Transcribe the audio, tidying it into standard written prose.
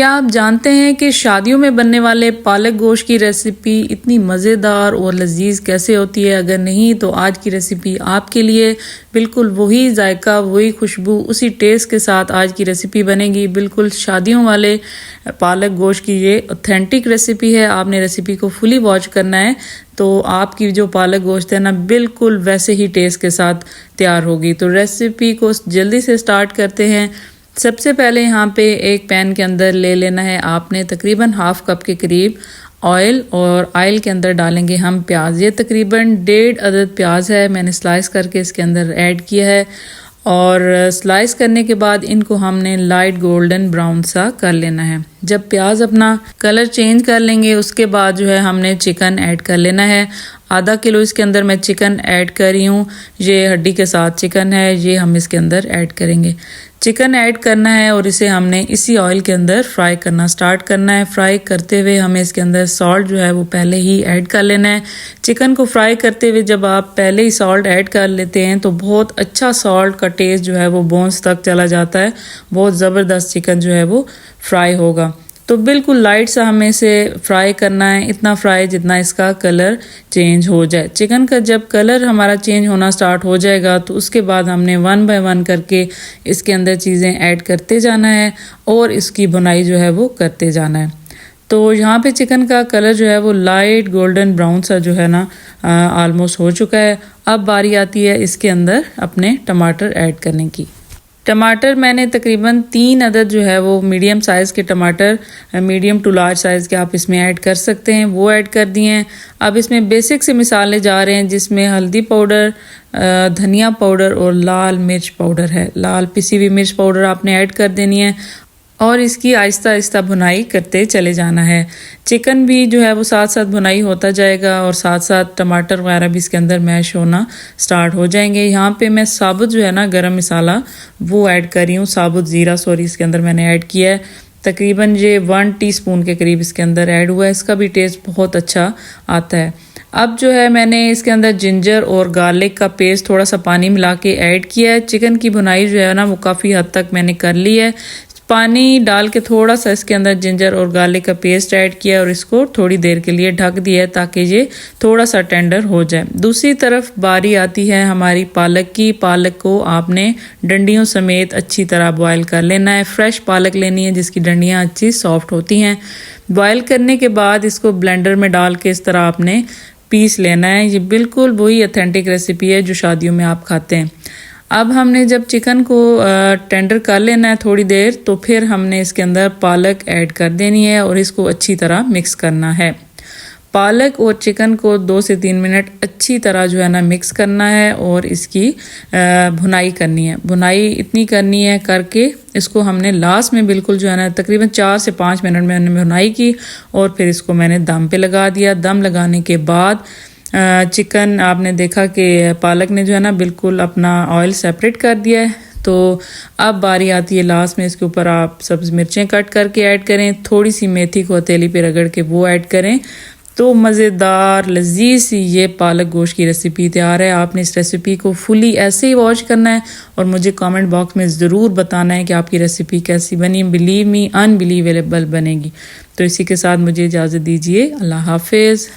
क्या आप जानते हैं कि शादियों में बनने वाले पालक गोश्त की रेसिपी इतनी मज़ेदार और लजीज कैसे होती है? अगर नहीं तो आज की रेसिपी आपके लिए बिल्कुल वही जायका, वही खुशबू, उसी टेस्ट के साथ आज की रेसिपी बनेगी। बिल्कुल शादियों वाले पालक गोश्त की ये ऑथेंटिक रेसिपी है। आपने रेसिपी को फुली वॉच करना है तो आपकी जो पालक गोश्त है ना बिल्कुल वैसे ही टेस्ट के साथ तैयार होगी। तो रेसिपी को जल्दी से स्टार्ट करते हैं। सबसे पहले यहाँ पे एक पैन के अंदर ले लेना है आपने तकरीबन हाफ कप के करीब ऑयल, और ऑयल के अंदर डालेंगे हम प्याज। ये तकरीबन 1.5 अदद प्याज है, मैंने स्लाइस करके इसके अंदर ऐड किया है। और स्लाइस करने के बाद इनको हमने लाइट गोल्डन ब्राउन सा कर लेना है। जब प्याज अपना कलर चेंज कर लेंगे उसके बाद जो है हमने चिकन ऐड कर लेना है। आधा किलो इसके अंदर मैं चिकन ऐड कर रही हूँ। ये हड्डी के साथ चिकन है, ये हम इसके अंदर ऐड करेंगे। चिकन ऐड करना है और इसे हमने इसी ऑयल के अंदर फ्राई करना स्टार्ट करना है। फ्राई करते हुए हमें इसके अंदर सॉल्ट जो है वो पहले ही ऐड कर लेना है। चिकन को फ्राई करते हुए जब आप पहले ही सॉल्ट ऐड कर लेते हैं तो बहुत अच्छा सॉल्ट का टेस्ट जो है वो बोन्स तक चला जाता है। बहुत ज़बरदस्त चिकन जो है वो फ्राई होगा। तो बिल्कुल लाइट सा हमें इसे फ्राई करना है, इतना फ्राई जितना इसका कलर चेंज हो जाए। चिकन का जब कलर हमारा चेंज होना स्टार्ट हो जाएगा तो उसके बाद हमने 1 बाय 1 करके इसके अंदर चीज़ें ऐड करते जाना है और इसकी बुनाई जो है वो करते जाना है। तो यहाँ पे चिकन का कलर जो है वो लाइट गोल्डन ब्राउन सा जो है ना ऑलमोस्ट हो चुका है। अब बारी आती है इसके अंदर अपने टमाटर ऐड करने की। टमाटर मैंने तकरीबन 3 अदद जो है वो मीडियम साइज़ के टमाटर, मीडियम टू लार्ज साइज़ के आप इसमें ऐड कर सकते हैं, वो ऐड कर दिए हैं। अब इसमें बेसिक से मिसाले जा रहे हैं जिसमें हल्दी पाउडर, धनिया पाउडर और लाल मिर्च पाउडर है। लाल पिसी हुई मिर्च पाउडर आपने ऐड कर देनी है और इसकी आहिस्ता आहिस्ता भुनाई करते चले जाना है। चिकन भी जो है वो साथ साथ भुनाई होता जाएगा और साथ साथ टमाटर वगैरह भी इसके अंदर मैश होना स्टार्ट हो जाएंगे। यहाँ पे मैं साबुत जो है ना गरम मसाला वो ऐड कर रही हूँ, साबुत ज़ीरा इसके अंदर मैंने ऐड किया है। तकरीबन ये 1 टीस्पून के करीब इसके अंदर ऐड हुआ है। इसका भी टेस्ट बहुत अच्छा आता है। अब जो है मैंने इसके अंदर जिंजर और गार्लिक का पेस्ट थोड़ा सा पानी मिला के ऐड किया है। चिकन की भुनाई जो है ना वो काफ़ी हद तक मैंने कर ली है। पानी डाल के थोड़ा सा इसके अंदर जिंजर और गार्लिक का पेस्ट ऐड किया और इसको थोड़ी देर के लिए ढक दिया ताकि ये थोड़ा सा टेंडर हो जाए। दूसरी तरफ बारी आती है हमारी पालक की। पालक को आपने डंडियों समेत अच्छी तरह बॉयल कर लेना है। फ्रेश पालक लेनी है जिसकी डंडियाँ अच्छी सॉफ्ट होती हैं। बॉयल करने के बाद इसको ब्लेंडर में डाल के इस तरह आपने पीस लेना है। ये बिल्कुल वही ऑथेंटिक रेसिपी है जो शादियों में आप खाते हैं। अब हमने जब चिकन को टेंडर कर लेना है थोड़ी देर, तो फिर हमने इसके अंदर पालक ऐड कर देनी है और इसको अच्छी तरह मिक्स करना है। पालक और चिकन को 2 से 3 मिनट अच्छी तरह जो है ना मिक्स करना है और इसकी भुनाई करनी है। भुनाई इतनी करनी है करके इसको हमने लास्ट में बिल्कुल जो है ना तकरीबन 4 से 5 मिनट में हमने भुनाई की और फिर इसको मैंने दम पे लगा दिया। दम लगाने के बाद चिकन आपने देखा कि पालक ने जो है ना बिल्कुल अपना ऑयल सेपरेट कर दिया है। तो अब बारी आती है लास्ट में इसके ऊपर आप सब्ज़ मिर्चें कट करके ऐड करें। थोड़ी सी मेथी को हथेली पे रगड़ के वो ऐड करें तो मज़ेदार लजीज सी ये पालक गोश्त की रेसिपी तैयार है। आपने इस रेसिपी को फुली ऐसे ही वॉच करना है और मुझे कमेंट बॉक्स में ज़रूर बताना है कि आपकी रेसिपी कैसी बनी। बिलीव मी अनबिलीवेबल बनेगी। तो इसी के साथ मुझे इजाज़त दीजिए। अल्लाह हाफिज़।